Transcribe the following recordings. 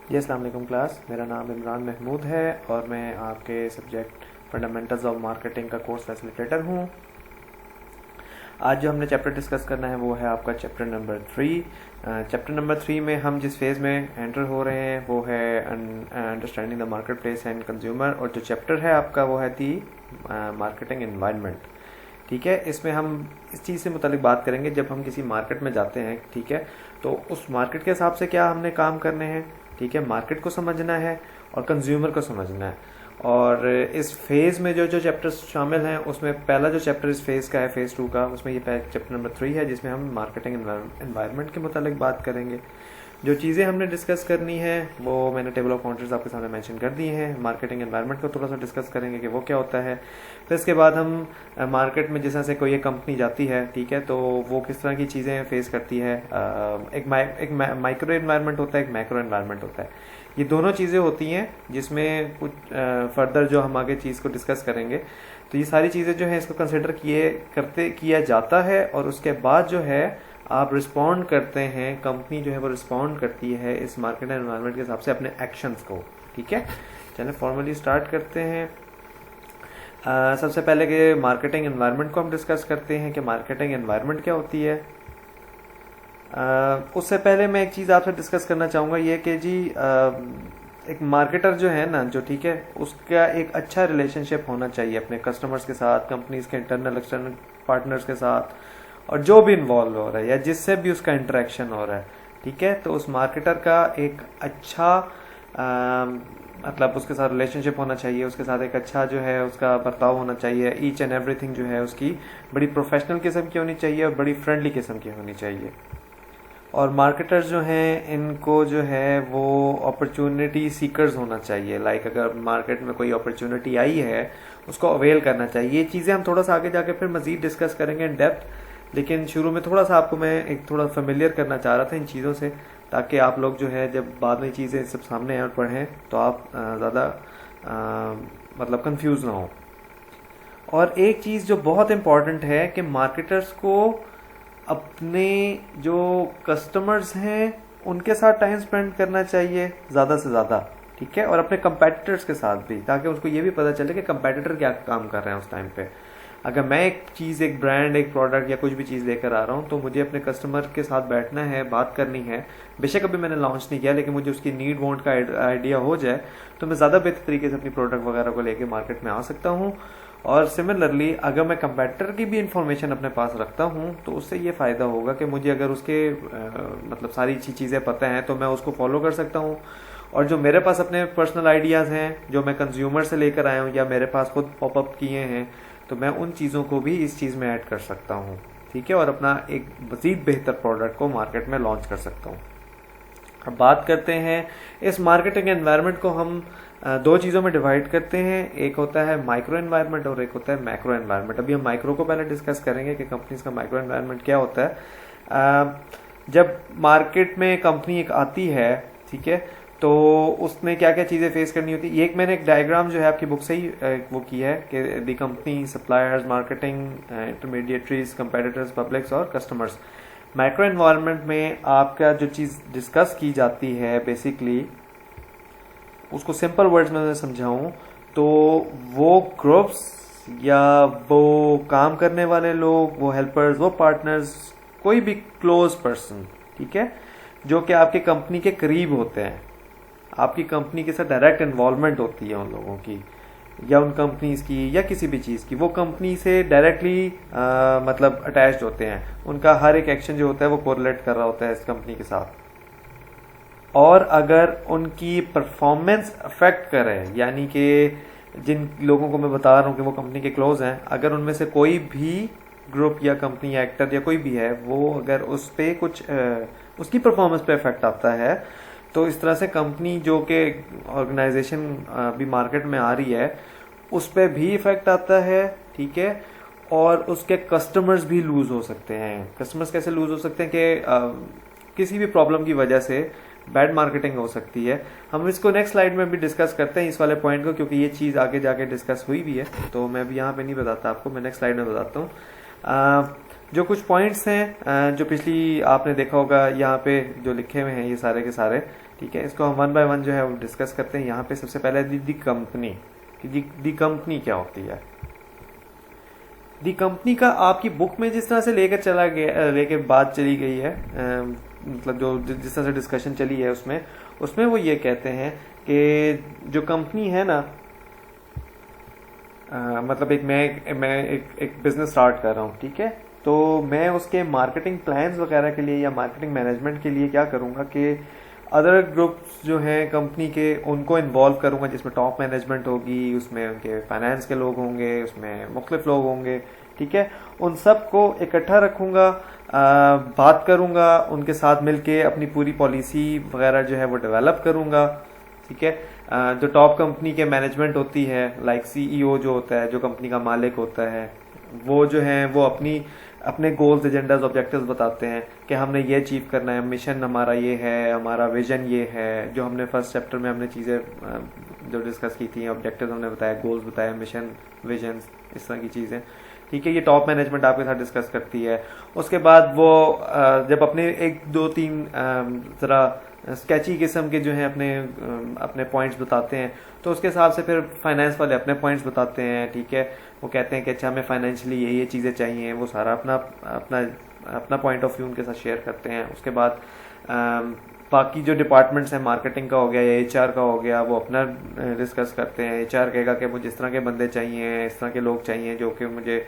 जी अस्सलाम वालेकुम क्लास। मेरा नाम इमरान महमूद है और मैं आपके सब्जेक्ट फंडामेंटल्स ऑफ मार्केटिंग का कोर्स फैसिलिटेटर हूँ। आज जो हमने चैप्टर डिस्कस करना है वो है आपका चैप्टर नंबर 3। चैप्टर नंबर 3 में हम जिस फेज़ में एंटर हो रहे हैं वो है understanding the market place and consumer, और जो चैप्टर है आपका वो है दी मार्केटिंग एनवायरनमेंट। ठीक है, इसमें हम इस चीज़ से मुतालिक बात करेंगे जब हम किसी मार्केट में जाते हैं। ठीक है, तो उस मार्केट के हिसाब से क्या हमने काम करने हैं। ठीक है, मार्केट को समझना है और कंज्यूमर को समझना है। और इस फेज़ में जो जो चैप्टर्स शामिल हैं उसमें पहला जो चैप्टर इस फेज़ का है, फेज़ 2 का, उसमें ये चैप्टर नंबर 3 है जिसमें हम मार्केटिंग एनवायरनमेंट के मुतालिक बात करेंगे। जो चीज़ें हमने डिस्कस करनी है वो मैंने टेबल ऑफ काउंटर्स आपके सामने मेंशन कर दी हैं। मार्केटिंग एनवायरनमेंट को थोड़ा सा डिस्कस करेंगे कि वो क्या होता है। फिर इसके बाद हम मार्केट में जैसे से कोई एक कंपनी जाती है, ठीक है, तो वो किस तरह की चीज़ें फेस करती है। एक माइक्रो एनवायरनमेंट होता है, एक मैक्रो एनवायरनमेंट होता है। ये दोनों चीज़ें होती हैं जिसमें कुछ फर्दर जो हम आगे चीज़ को डिस्कस करेंगे, तो ये सारी चीज़ें जो है इसको कंसिडर किया जाता है। और उसके बाद जो है आप रिस्पॉन्ड करते हैं, कंपनी जो है वो रिस्पॉन्ड करती है इस मार्केट एनवायरनमेंट के हिसाब से अपने एक्शंस को। ठीक है, चलिए फॉर्मली स्टार्ट करते हैं। सबसे पहले कि मार्केटिंग एनवायरनमेंट को हम डिस्कस करते हैं कि मार्केटिंग एनवायरनमेंट क्या होती है। उससे पहले मैं एक चीज़ आपसे डिस्कस करना चाहूँगा, ये कि जी एक मार्केटर जो है ना, जो ठीक है, उसका एक अच्छा रिलेशनशिप होना चाहिए अपने कस्टमर्स के साथ, कंपनीज के इंटरनल एक्सटर्नल पार्टनर्स के साथ, और जो भी इन्वॉल्व हो रहा है या जिससे भी उसका इंटरेक्शन हो रहा है। ठीक है, तो उस मार्केटर का एक अच्छा मतलब उसके साथ रिलेशनशिप होना चाहिए, उसके साथ एक अच्छा जो है उसका बर्ताव होना चाहिए। ईच एंड एवरीथिंग जो है उसकी बड़ी प्रोफेशनल किस्म की होनी चाहिए और बड़ी फ्रेंडली किस्म की होनी चाहिए। और मार्केटर्स जो हैं इनको जो है वो अपॉर्चुनिटी सीकर्स होना चाहिए। लाइक अगर मार्केट में कोई अपॉर्चुनिटी आई है उसको अवेल करना चाहिए। ये चीज़ें हम थोड़ा सा आगे जाके फिर मज़ीद डिस्कस करेंगे इन डेप्थ, लेकिन शुरू में थोड़ा सा आपको मैं एक थोड़ा फेमिलियर करना चाह रहा था इन चीज़ों से, ताकि आप लोग जो है जब बाद में चीज़ें सब सामने आए पढ़ें तो आप ज़्यादा मतलब कंफ्यूज ना हो। और एक चीज़ जो बहुत इम्पॉर्टेंट है कि मार्केटर्स को अपने जो कस्टमर्स हैं उनके साथ टाइम स्पेंड करना चाहिए ज़्यादा से ज़्यादा। ठीक है, और अपने कंपेटिटर्स के साथ भी, ताकि उसको ये भी पता चले कि कंपेटिटर क्या काम कर रहे हैं उस टाइम पे। अगर मैं एक चीज़, एक ब्रांड, एक प्रोडक्ट या कुछ भी चीज़ लेकर आ रहा हूँ तो मुझे अपने कस्टमर के साथ बैठना है, बात करनी है। बेशक अभी मैंने लॉन्च नहीं किया, लेकिन मुझे उसकी नीड वांट का आइडिया हो जाए तो मैं ज़्यादा बेहतर तरीके से अपनी प्रोडक्ट वगैरह को लेकर मार्केट में आ सकता हूँ। और सिमिलरली अगर मैं कंपेटिटर की भी इंफॉर्मेशन अपने पास रखता हूँ तो उससे ये फ़ायदा होगा कि मुझे अगर उसके मतलब सारी अच्छी चीज़ें पता हैं तो मैं उसको फॉलो कर सकता हूँ। और जो मेरे पास अपने पर्सनल आइडियाज़ हैं जो मैं कंज्यूमर से लेकर आया हूँ या मेरे पास खुद पॉपअप किए हैं, तो मैं उन चीज़ों को भी इस चीज़ में ऐड कर सकता हूँ। ठीक है, और अपना एक मज़ीद बेहतर प्रोडक्ट को मार्केट में लॉन्च कर सकता हूँ। अब बात करते हैं इस मार्केटिंग एनवायरनमेंट को हम दो चीज़ों में डिवाइड करते हैं। एक होता है माइक्रो एनवायरनमेंट और एक होता है मैक्रो एनवायरनमेंट। अभी हम माइक्रो को पहले डिस्कस करेंगे कि कंपनीज का माइक्रो एनवायरनमेंट क्या होता है। जब मार्केट में कंपनी एक आती है, ठीक है, तो उसने क्या क्या चीज़ें फेस करनी होती है। ये एक मैंने एक डायग्राम जो है आपकी बुक से ही वो की है कि the company, suppliers, marketing, intermediaries, competitors, publics और कस्टमर्स। माइक्रो एनवायरनमेंट में आपका जो चीज़ डिस्कस की जाती है बेसिकली, उसको सिंपल वर्ड्स में समझाऊं तो वो ग्रुप्स या वो काम करने वाले लोग, वो हेल्पर्स, वो पार्टनर्स, कोई भी क्लोज पर्सन, ठीक है, जो कि आपकी कंपनी के करीब होते हैं, आपकी कंपनी के साथ डायरेक्ट इन्वॉल्वमेंट होती है उन लोगों की या उन कंपनीज की या किसी भी चीज़ की, वो कंपनी से डायरेक्टली मतलब अटैच्ड होते हैं। उनका हर एक एक्शन जो होता है वो कोरिलेट कर रहा होता है इस कंपनी के साथ। और अगर उनकी परफॉर्मेंस अफेक्ट करे, यानी कि जिन लोगों को मैं बता रहा हूँ कि वो कंपनी के क्लोज हैं, अगर उनमें से कोई भी ग्रुप या कंपनी या एक्टर या कोई भी है, वो अगर उस पर कुछ उसकी परफॉर्मेंस पे इफेक्ट आता है, तो इस तरह से कंपनी जो कि ऑर्गेनाइजेशन भी मार्केट में आ रही है उस पर भी इफेक्ट आता है। ठीक है, और उसके कस्टमर्स भी लूज हो सकते हैं। कस्टमर्स कैसे लूज हो सकते हैं कि किसी भी प्रॉब्लम की वजह से बैड मार्केटिंग हो सकती है। हम इसको नेक्स्ट स्लाइड में भी डिस्कस करते हैं इस वाले पॉइंट को, क्योंकि ये चीज़ आगे जाके डिस्कस हुई भी है, तो मैं अभी यहाँ पे नहीं बताता आपको, मैं नेक्स्ट स्लाइड में बताता हूँ। जो कुछ पॉइंट्स हैं जो पिछली आपने देखा होगा यहाँ पे जो लिखे हुए हैं ये सारे के सारे, ठीक है, इसको हम वन बाय वन जो है वो डिस्कस करते हैं। यहाँ पे सबसे पहले दी कंपनी, कि दी कंपनी क्या होती है। दी कंपनी का आपकी बुक में जिस तरह से लेकर चला गया, लेके बात चली गई है, मतलब जो जिस तरह से डिस्कशन चली है उसमें वो ये कहते हैं कि जो कंपनी है ना, मतलब मैं एक बिजनेस स्टार्ट कर रहा हूँ, ठीक है, तो मैं उसके मार्केटिंग प्लान्स वगैरह के लिए या मार्केटिंग मैनेजमेंट के लिए क्या करूँगा कि अदर ग्रुप्स जो हैं कंपनी के उनको इन्वॉल्व करूँगा, जिसमें टॉप मैनेजमेंट होगी, उसमें उनके फाइनेंस के लोग होंगे, उसमें मुख्तलिफ लोग होंगे, ठीक है। उन सब को इकट्ठा रखूँगा, बात करूँगा, उनके साथ मिलके अपनी पूरी पॉलिसी वगैरह जो है वो डेवलप करूँगा, ठीक है। जो टॉप कंपनी के मैनेजमेंट होती है, लाइक सीईओ जो होता है, जो कंपनी का मालिक होता है, वो जो है वो अपने गोल्स, एजेंडाज, ऑब्जेक्टिव्स बताते हैं कि हमने ये अचीव करना है, मिशन हमारा ये है, हमारा विजन ये है। जो हमने फर्स्ट चैप्टर में हमने चीज़ें जो डिस्कस की थी, ऑब्जेक्टिव्स हमने बताया, गोल्स बताया, मिशन, विजन, इस तरह की चीज़ें, ठीक है। ये टॉप मैनेजमेंट आपके साथ डिस्कस करती है। उसके बाद वो जब अपने एक दो तीन ज़रा स्केची किस्म के जो हैं अपने पॉइंट्स बताते हैं, तो उसके हिसाब से फिर फाइनेंस वाले अपने पॉइंट्स बताते हैं, ठीक है। वो कहते हैं कि अच्छा हमें फाइनेंशियली ये चीज़ें चाहिए, वो सारा अपना पॉइंट ऑफ व्यू उनके साथ शेयर करते हैं। उसके बाद बाकी जो डिपार्टमेंट्स हैं, मार्केटिंग का हो गया या एचआर का हो गया, वो अपना डिस्कस करते हैं। एचआर कहेगा कि मुझे इस तरह के बंदे चाहिए, इस तरह के लोग चाहिए जो कि मुझे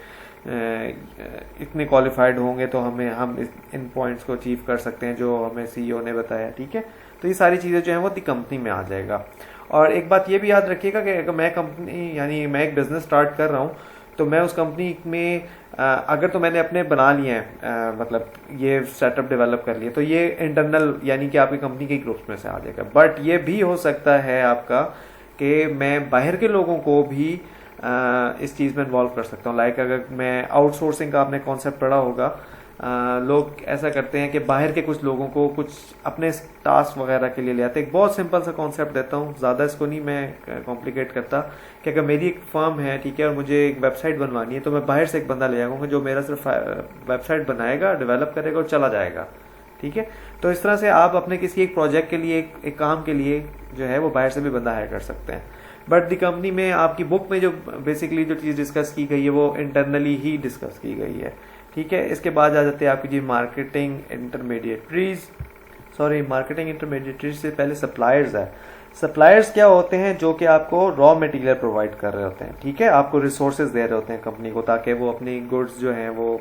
इतने क्वालिफाइड होंगे तो हम इन पॉइंट्स को अचीव कर सकते हैं जो हमें सीईओ ने बताया, ठीक है। तो ये सारी चीज़ें जो हैं वो दी कंपनी में आ जाएगा। और एक बात ये भी याद रखिएगा कि अगर मैं एक बिजनेस स्टार्ट कर रहा हूँ, तो मैं उस कंपनी में अगर तो मैंने अपने बना लिए हैं, मतलब ये सेटअप डेवलप कर लिए, तो ये इंटरनल यानी कि आपकी कंपनी के ग्रुप्स में से आ जाएगा। बट ये भी हो सकता है आपका कि मैं बाहर के लोगों को भी इस चीज़ में इन्वॉल्व कर सकता हूँ। लाइक अगर मैं आउटसोर्सिंग का आपने कॉन्सेप्ट पढ़ा होगा, लोग ऐसा करते हैं कि बाहर के कुछ लोगों को कुछ अपने टास्क वगैरह के लिए ले आते हैं। एक बहुत सिंपल सा कॉन्सेप्ट देता हूँ, ज़्यादा इसको नहीं मैं कॉम्प्लिकेट करता, कि अगर मेरी एक फर्म है, ठीक है, और मुझे एक वेबसाइट बनवानी है, तो मैं बाहर से एक बंदा ले आऊँगा जो मेरा सिर्फ वेबसाइट बनाएगा, डेवलप करेगा और चला जाएगा, ठीक है। तो इस तरह से आप अपने किसी एक प्रोजेक्ट के लिए, एक काम के लिए जो है वो बाहर से भी बंदा हायर कर सकते हैं। बट दी कंपनी में आपकी बुक में जो बेसिकली जो चीज़ डिस्कस की गई है वो इंटरनली ही डिस्कस की गई है, ठीक है। इसके बाद आ जाते हैं आपकी जी मार्केटिंग इंटरमीडिएटरीज से पहले सप्लायर्स है। सप्लायर्स क्या होते हैं? जो कि आपको रॉ मटेरियल प्रोवाइड कर रहे होते हैं, ठीक है, आपको रिसोर्सेज दे रहे होते हैं कंपनी को, ताकि वो अपनी गुड्स जो हैं वो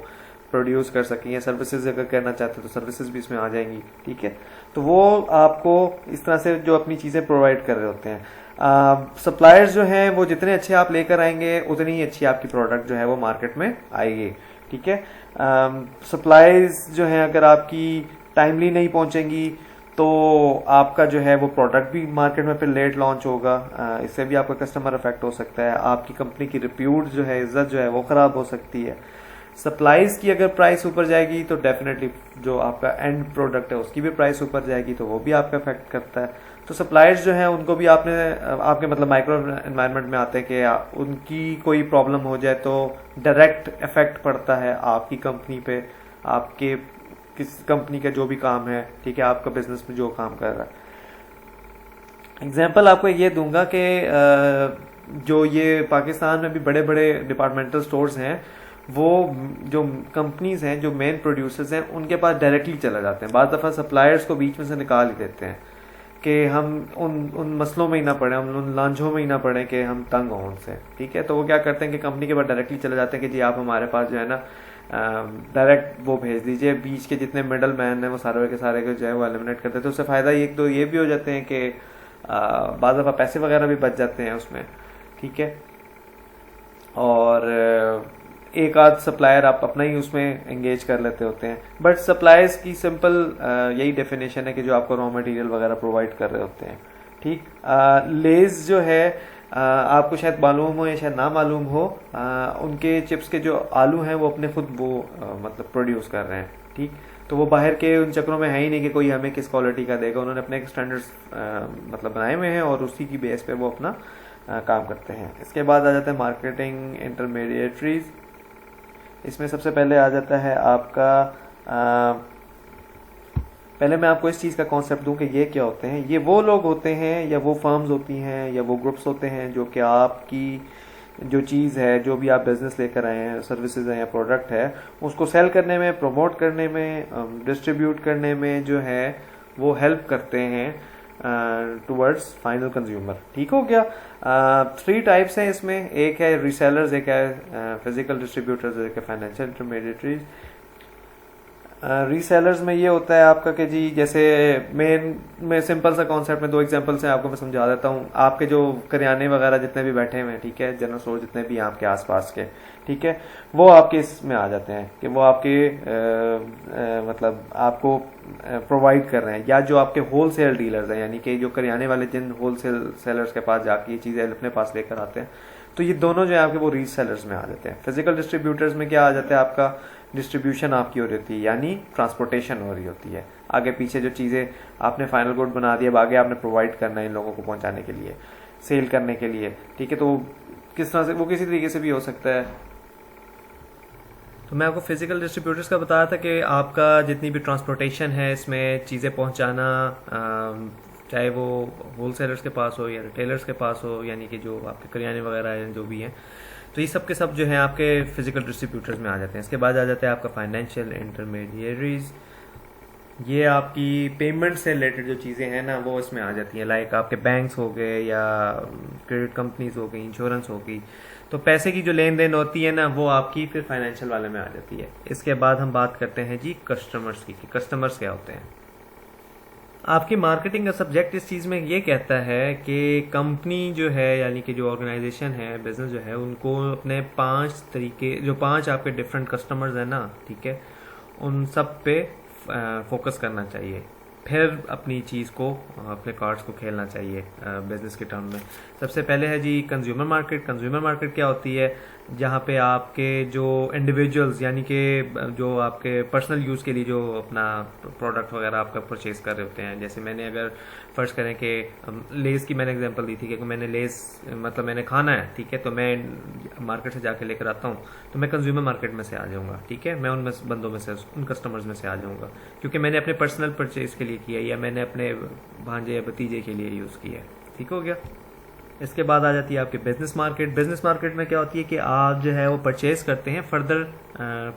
प्रोड्यूस कर सकें, या सर्विसेज अगर करना चाहते हैं तो सर्विसेज भी इसमें आ जाएंगी, ठीक है। तो वो आपको इस तरह से जो अपनी चीज़ें प्रोवाइड कर रहे होते हैं। सप्लायर्स जो हैं वो जितने अच्छे आप लेकर आएंगे उतनी ही अच्छी आपकी प्रोडक्ट जो है वो मार्केट में आएगी, ठीक है। सप्लाईज जो है अगर आपकी टाइमली नहीं पहुंचेंगी तो आपका जो है वो प्रोडक्ट भी मार्केट में फिर लेट लॉन्च होगा, इससे भी आपका कस्टमर अफेक्ट हो सकता है, आपकी कंपनी की रिप्यूट जो है, इज्जत जो है वो खराब हो सकती है। सप्लाईज की अगर प्राइस ऊपर जाएगी तो डेफिनेटली जो आपका एंड प्रोडक्ट है उसकी भी प्राइस ऊपर जाएगी, तो वो भी आपका अफेक्ट करता है। तो सप्लायर्स जो हैं उनको भी आपके मतलब माइक्रो एनवायरनमेंट में आते हैं कि उनकी कोई प्रॉब्लम हो जाए तो डायरेक्ट इफेक्ट पड़ता है आपकी कंपनी पे, आपके किस कंपनी का जो भी काम है, ठीक है, आपका बिजनेस में जो काम कर रहा है। एग्जाम्पल आपको ये दूंगा कि जो ये पाकिस्तान में भी बड़े बड़े डिपार्टमेंटल स्टोर्स हैं, वो जो कंपनीज हैं, जो मेन प्रोड्यूसर्स हैं, उनके पास डायरेक्टली चला जाते हैं। बाद दफ़ा सप्लायर्स को बीच में से निकाल ही देते हैं कि हम उन मसलों में ही ना पड़े, हम उन लांझों में ही ना पड़े कि हम तंग हों उनसे, ठीक है। तो वो क्या करते हैं कि कंपनी के बाद डायरेक्टली चले जाते हैं कि जी आप हमारे पास जो है ना डायरेक्ट वो भेज दीजिए, बीच के जितने मिडल मैन हैं वो सारे के सारे को जो है वो एलिमिनेट करते हैं। तो उससे फ़ायदा एक तो ये भी हो जाते हैं कि बाद दफ़ा पैसे वगैरह भी बच जाते हैं उसमें, ठीक है। और एक आध सप्लायर आप अपना ही उसमें एंगेज कर लेते होते हैं। बट सप्लायर्स की सिंपल यही डेफिनेशन है कि जो आपको रॉ मटेरियल वगैरह प्रोवाइड कर रहे होते हैं, ठीक। लेज जो है आपको शायद मालूम हो या शायद ना मालूम हो, उनके चिप्स के जो आलू हैं वो अपने खुद वो मतलब प्रोड्यूस कर रहे हैं, ठीक। तो वो बाहर के उन चक्रों में है ही नहीं कि कोई हमें किस क्वालिटी का देगा, उन्होंने अपने एक स्टैंडर्ड्स मतलब बनाए हुए हैं और उसी की बेस पे वो अपना काम करते हैं। इसके बाद आ जाता है मार्केटिंग इंटरमीडिएटरीज। इसमें सबसे पहले आ जाता है आपका पहले मैं आपको इस चीज़ का कॉन्सेप्ट दूं कि ये क्या होते हैं। ये वो लोग होते हैं या वो फर्म्स होती हैं या वो ग्रुप्स होते हैं जो कि आपकी जो चीज़ है, जो भी आप बिजनेस लेकर आए हैं, सर्विसेज है या प्रोडक्ट है, उसको सेल करने में, प्रमोट करने में, डिस्ट्रीब्यूट करने में जो है वो हेल्प करते हैं टुवर्ड्स फाइनल कंज्यूमर। ठीक हो गया। 3 टाइप्स हैं इसमें, एक है रीसेलर्स, एक है फिजिकल डिस्ट्रीब्यूटर्स, एक है फाइनेंशियल इंटरमीडिएटरीज। रीसेलर्स में ये होता है आपका कि जी जैसे मैं सिंपल सा कॉन्सेप्ट में 2 एग्जांपल से आपको मैं समझा देता हूँ। आपके जो करियाने वगैरह जितने भी बैठे हुए हैं, ठीक है, जनरल स्टोर जितने भी हैं आपके आसपास के, ठीक है, वो आपके इसमें आ जाते हैं कि वो आपके मतलब आपको प्रोवाइड कर रहे हैं, या जो आपके होल सेल डीलर्स हैं, यानी कि जो करियाने वाले जिन होल सेल सेलर्स के पास जाके ये चीज़ें अपने पास लेकर आते हैं, तो ये दोनों जो है आपके वो रीसेलर्स में आ जाते हैं। फिजिकल डिस्ट्रीब्यूटर्स में क्या आ जाता है, आपका डिस्ट्रीब्यूशन आपकी हो रही होती है, यानी ट्रांसपोर्टेशन हो रही होती है, आगे पीछे जो चीज़ें आपने फाइनल गुड बना दिया, अब आगे आपने प्रोवाइड करना है इन लोगों को पहुंचाने के लिए, सेल करने के लिए, ठीक है। तो किस तरह से वो किसी तरीके से भी हो सकता है। तो मैं आपको फिजिकल डिस्ट्रीब्यूटर्स का बताया था कि आपका जितनी भी ट्रांसपोर्टेशन है इसमें चीज़ें पहुंचाना, चाहे वो होल सेलर्स के पास हो या रिटेलर्स के पास हो, यानी कि जो आपके करियाने वगैरह हैं जो भी हैं, तो ये सब के सब जो है आपके फिजिकल डिस्ट्रीब्यूटर्स में आ जाते हैं। इसके बाद आ जाता है आपका फाइनेंशियल इंटरमीडिएटरीज। ये आपकी पेमेंट से रिलेटेड जो चीज़ें हैं ना वो इसमें आ जाती हैं, लाइक आपके बैंक्स हो गए या क्रेडिट कंपनीज हो गई, इंश्योरेंस हो गई। तो पैसे की जो लेन देन होती है ना वो आपकी फिर फाइनेंशियल वाले में आ जाती है। इसके बाद हम बात करते हैं जी कस्टमर्स की, कि कस्टमर्स क्या होते हैं। आपकी मार्केटिंग का सब्जेक्ट इस चीज़ में ये कहता है कि कंपनी जो है, यानी कि जो ऑर्गेनाइजेशन है, बिजनेस जो है, उनको अपने 5 तरीके, जो 5 आपके डिफरेंट कस्टमर्स हैं ना, ठीक है, उन सब पे फोकस करना चाहिए, फिर अपनी चीज़ को, अपने कार्ड्स को खेलना चाहिए बिजनेस के टर्म में। सबसे पहले है जी कंज्यूमर मार्केट। कंज्यूमर मार्केट क्या होती है, जहाँ पे आपके जो इंडिविजुअल्स, यानी कि जो आपके पर्सनल यूज़ के लिए जो अपना प्रोडक्ट वगैरह आपका परचेज कर रहे होते हैं। जैसे मैंने अगर फर्स्ट करें कि लेस की मैंने एग्जांपल दी थी कि मैंने लेस मतलब मैंने खाना है, ठीक है, तो मैं मार्केट से जाके लेकर आता हूँ, तो मैं कंज्यूमर मार्केट में से आ जाऊँगा, ठीक है, मैं उन बंदों में से, उन कस्टमर्स में से आ जाऊँगा, क्योंकि मैंने अपने पर्सनल परचेज के लिए किया या मैंने अपने भांजे या भतीजे के लिए यूज़ किया। ठीक हो गया। इसके बाद आ जाती है आपके बिजनेस मार्केट। बिजनेस मार्केट में क्या होती है कि आप जो है वो परचेज करते हैं फर्दर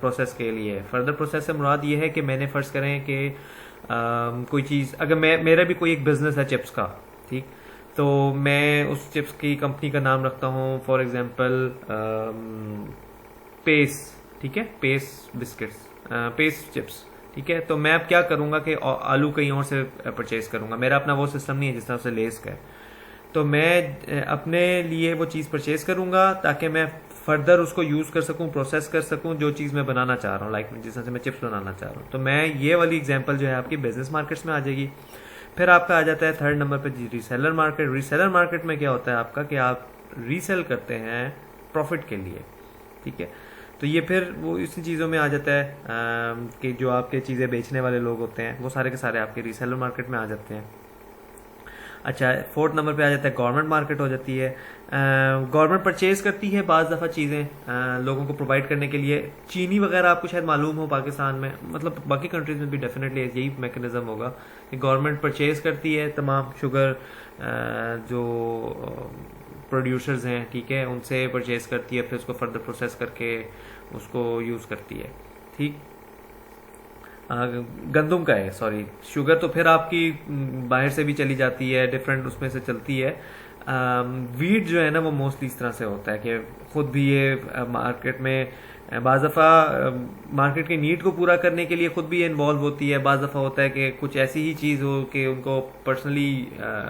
प्रोसेस के लिए। फर्दर प्रोसेस से मुराद ये है कि मैंने फर्ज करें कि कोई चीज़, अगर मेरा भी कोई एक बिजनेस है चिप्स का, ठीक, तो मैं उस चिप्स की कंपनी का नाम रखता हूँ फॉर एग्जांपल पेस, ठीक है, पेस बिस्किट्स, पेस चिप्स, ठीक है। तो मैं अब क्या करूँगा कि आलू कहीं और से परचेज करूँगा। मेरा अपना वो सिस्टम नहीं है जिस तरह से लेस का है। तो मैं अपने लिए वो चीज़ परचेज करूँगा ताकि मैं फर्दर उसको यूज़ कर सकूँ, प्रोसेस कर सकूँ, जो चीज़ मैं बनाना चाह रहा हूँ, लाइक जिस तरह से मैं चिप्स बनाना चाह रहा हूँ। तो मैं ये वाली एग्जांपल जो है आपकी बिजनेस मार्केट्स में आ जाएगी। फिर आपका आ जाता है 3rd नंबर पे जी रीसेलर मार्केट। रीसेलर मार्केट में क्या होता है आपका कि आप रीसेल करते हैं प्रॉफिट के लिए, ठीक है। तो ये फिर वो इसी चीज़ों में आ जाता है कि जो आपके चीज़ें बेचने वाले लोग होते हैं वो सारे के सारे आपके रीसेलर मार्केट में आ जाते हैं। अच्छा, 4th नंबर पे आ जाता है गवर्नमेंट मार्केट हो जाती है। गवर्नमेंट परचेज करती है बाज़ दफ़ा चीज़ें लोगों को प्रोवाइड करने के लिए। चीनी वगैरह आपको शायद मालूम हो पाकिस्तान में, मतलब बाकी कंट्रीज में भी डेफिनेटली यही मैकेनिज्म होगा कि गवर्नमेंट परचेज करती है तमाम शुगर जो प्रोड्यूसर्स हैं, ठीक है, उनसे परचेज करती है, फिर उसको फर्दर प्रोसेस करके उसको यूज़ करती है, ठीक। गंदम का है, सॉरी, शुगर तो फिर आपकी बाहर से भी चली जाती है, डिफरेंट उसमें से चलती है। वीट जो है ना वो मोस्टली इस तरह से होता है कि खुद भी ये मार्केट में बाज़ दफ़ा मार्केट की नीड को पूरा करने के लिए खुद भी इन्वॉल्व होती है। बाज़ दफ़ा होता है कि कुछ ऐसी ही चीज़ हो कि उनको पर्सनली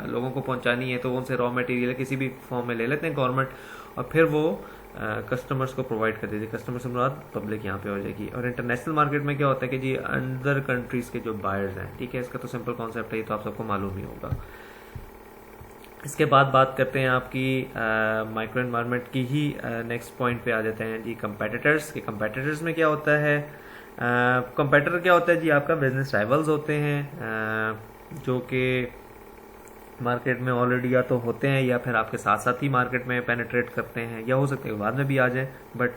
लोगों को पहुंचानी है, तो उनसे रॉ मटेरियल किसी भी फॉर्म में ले लेते हैं गवर्नमेंट, और फिर वो कस्टमर्स को प्रोवाइड कर देती है। कस्टमर से मुराद पब्लिक यहाँ पे हो जाएगी। और इंटरनेशनल मार्केट में क्या होता है कि जी अदर कंट्रीज के जो बायर्स हैं, ठीक है, इसका तो सिंपल कॉन्सेप्ट है, ये तो आप सबको मालूम ही होगा। इसके बाद बात करते हैं आपकी माइक्रो एनवायरनमेंट की ही नेक्स्ट पॉइंट पे आ जाते हैं जी कंपेटिटर्स के। कंपेटिटर्स में क्या होता है, कंपेटिटर क्या होता है जी आपका बिजनेस राइवल्स होते हैं जो कि मार्केट में ऑलरेडी या तो होते हैं या फिर आपके साथ साथ ही मार्केट में पेनिट्रेट करते हैं, या हो सकता है बाद में भी आ जाए, बट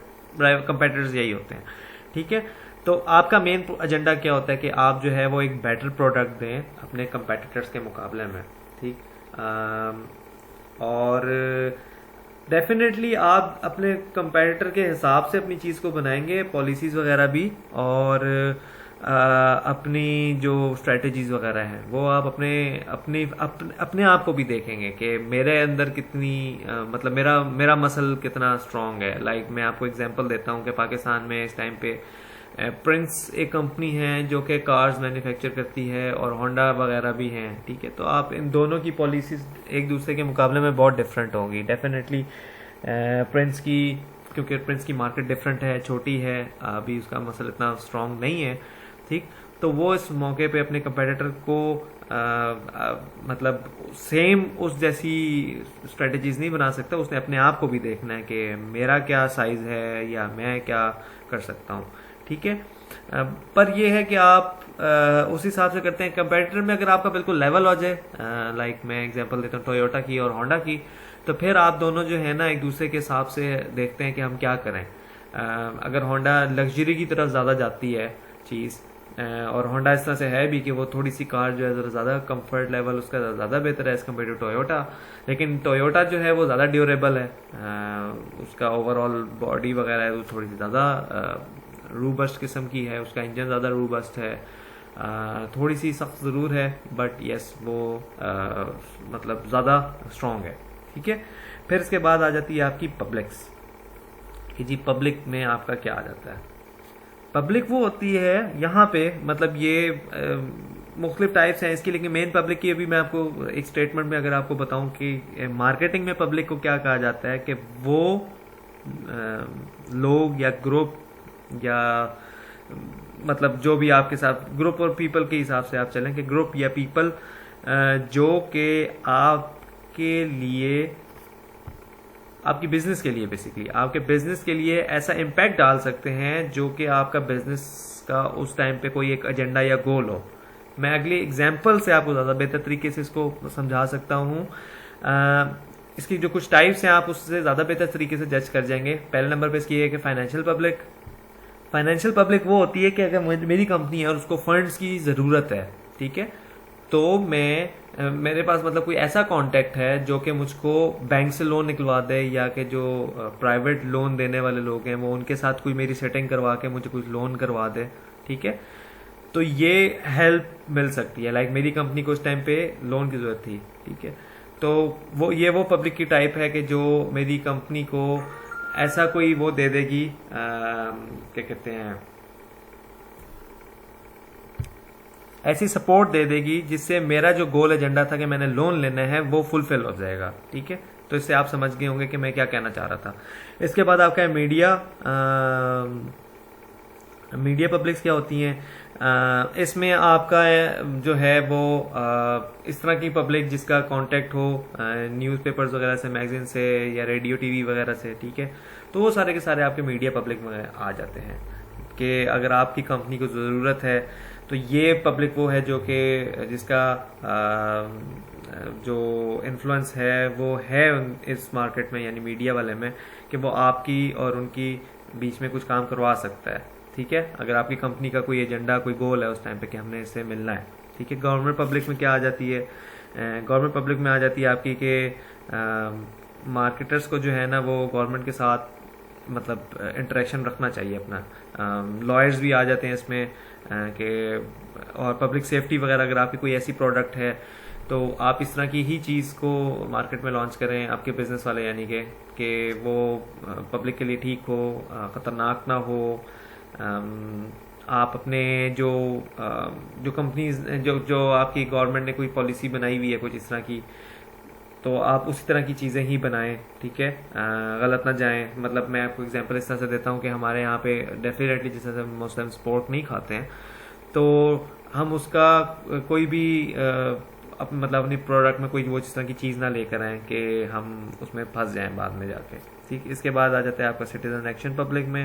कंपेटिटर्स यही होते हैं, ठीक है। तो आपका मेन एजेंडा क्या होता है कि आप जो है वो एक बेटर प्रोडक्ट दें अपने कंपेटिटर्स के मुकाबले में, ठीक। और डेफिनेटली आप अपने कंपेटिटर के हिसाब से अपनी चीज़ को बनाएंगे, पॉलिसीज़ वगैरह भी, और अपनी जो स्ट्रेटजीज वगैरह हैं वो आप अपने आप को भी देखेंगे कि मेरे अंदर कितनी मतलब मेरा मसल कितना स्ट्रांग है। लाइक मैं आपको एग्जांपल देता हूँ कि पाकिस्तान में इस टाइम पे प्रिंस एक कंपनी है जो कि कार्स मैन्युफैक्चर करती है, और होंडा वगैरह भी हैं, ठीक है। तो आप इन दोनों की पॉलिसीज एक दूसरे के मुकाबले में बहुत डिफरेंट होंगी डेफिनेटली। प्रिंस की, क्योंकि प्रिंस की मार्केट डिफरेंट है, छोटी है, अभी उसका मसल इतना स्ट्रांग नहीं है, ठीक। तो वो इस मौके पे अपने कंपेटिटर को मतलब सेम उस जैसी स्ट्रेटजीज नहीं बना सकता। उसने अपने आप को भी देखना है कि मेरा क्या साइज है या मैं क्या कर सकता हूँ, ठीक है। पर यह है कि आप उस हिसाब से करते हैं। कंपेटिटर में अगर आपका बिल्कुल लेवल हो जाए, लाइक मैं एग्जांपल देता हूँ टोयोटा की और होंडा की, तो फिर आप दोनों जो है ना एक दूसरे के हिसाब से देखते हैं कि हम क्या करें। अगर होंडा लग्जरी की तरफ ज़्यादा जाती है चीज़, और होंडा इस तरह से है भी कि वो थोड़ी सी कार जो है ज़्यादा कंफर्ट लेवल उसका ज़्यादा बेहतर है एज़ कम्पेयर टू टोयोटा, लेकिन टोयोटा जो है वो ज़्यादा ड्यूरेबल है, उसका ओवरऑल बॉडी वगैरह है वो थोड़ी सी ज़्यादा रूबस्ट किस्म की है, उसका इंजन ज़्यादा रूबस्ट है, थोड़ी सी सख्त ज़रूर है, बट यस वो मतलब ज़्यादा स्ट्रॉन्ग है, ठीक है। फिर इसके बाद आ जाती है आपकी पब्लिक्स, कि जी पब्लिक में आपका क्या आ जाता है। पब्लिक वो होती है यहाँ पे, मतलब ये मुख्तलिफ टाइप्स हैं इसकी, लेकिन मेन पब्लिक की अभी मैं आपको एक स्टेटमेंट में अगर आपको बताऊं कि मार्केटिंग में पब्लिक को क्या कहा जाता है, कि वो लोग या ग्रुप या मतलब जो भी आपके साथ ग्रुप और पीपल के हिसाब से आप चलें कि ग्रुप या पीपल जो कि आपके लिए, आपकी बिजनेस के लिए, बेसिकली आपके बिजनेस के लिए ऐसा इम्पैक्ट डाल सकते हैं जो कि आपका बिजनेस का उस टाइम पे कोई एक एजेंडा या गोल हो। मैं अगली एग्जांपल से आपको ज़्यादा बेहतर तरीके से इसको समझा सकता हूँ। इसकी जो कुछ टाइप्स हैं आप उससे ज़्यादा बेहतर तरीके से जज कर जाएंगे। पहले नंबर पे इसकी है कि फाइनेंशियल पब्लिक। फाइनेंशियल पब्लिक वो होती है कि अगर मेरी कंपनी है और उसको फंड्स की ज़रूरत है, ठीक है, तो मेरे पास मतलब कोई ऐसा कॉन्टैक्ट है जो कि मुझको बैंक से लोन निकलवा दे, या कि जो प्राइवेट लोन देने वाले लोग हैं वो उनके साथ कोई मेरी सेटिंग करवा के मुझे कुछ लोन करवा दे, ठीक है। तो ये हेल्प मिल सकती है। लाइक मेरी कंपनी को उस टाइम पे लोन की ज़रूरत थी, ठीक है, तो वो पब्लिक की टाइप है कि जो मेरी कंपनी को ऐसा कोई वो दे देगी, क्या कहते हैं, ऐसी सपोर्ट दे देगी जिससे मेरा जो गोल एजेंडा था कि मैंने लोन लेना है वो फुलफिल हो जाएगा, ठीक है। तो इससे आप समझ गए होंगे कि मैं क्या कहना चाह रहा था। इसके बाद आपका है मीडिया। मीडिया पब्लिक्स क्या होती हैं, इसमें आपका जो है वो इस तरह की पब्लिक जिसका कांटेक्ट हो न्यूज़पेपर्स वगैरह से, मैगजीन से, या रेडियो टीवी वगैरह से, ठीक है। तो वो सारे के सारे आपके मीडिया पब्लिक में आ जाते हैं कि अगर आपकी कंपनी को ज़रूरत है तो ये पब्लिक वो है जो कि जिसका जो इन्फ्लुएंस है वो है इस मार्केट में, यानी मीडिया वाले में, कि वो आपकी और उनकी बीच में कुछ काम करवा सकता है, ठीक है। अगर आपकी कंपनी का कोई एजेंडा, कोई गोल है उस टाइम पे कि हमने इससे मिलना है, ठीक है। गवर्नमेंट पब्लिक में क्या आ जाती है, गवर्नमेंट पब्लिक में आ जाती है आपकी कि मार्केटर्स को जो है ना वो गवर्नमेंट के साथ मतलब इंटरेक्शन रखना चाहिए अपना। लॉयर्स भी आ जाते हैं इसमें कि, और पब्लिक सेफ्टी वगैरह, अगर आपकी कोई ऐसी प्रोडक्ट है तो आप इस तरह की ही चीज़ को मार्केट में लॉन्च करें आपके बिजनेस वाले, यानी कि वो पब्लिक के लिए ठीक हो, ख़तरनाक ना हो। आप अपने जो कंपनीज जो आपकी गवर्नमेंट ने कोई पॉलिसी बनाई हुई है कुछ इस तरह की, तो आप उसी तरह की चीज़ें ही बनाएं, ठीक है, गलत ना जाएं। मतलब मैं आपको एग्जांपल इस तरह से देता हूं कि हमारे यहाँ पे डेफिनेटली जिस तरह से मुस्लिम पोर्क नहीं खाते हैं, तो हम उसका कोई भी मतलब अपनी प्रोडक्ट में कोई वो जिस तरह की चीज़ ना लेकर आएँ कि हम उसमें फंस जाएं बाद में जाके, ठीक। इसके बाद आ जाता है आपका सिटीजन एक्शन पब्लिक में।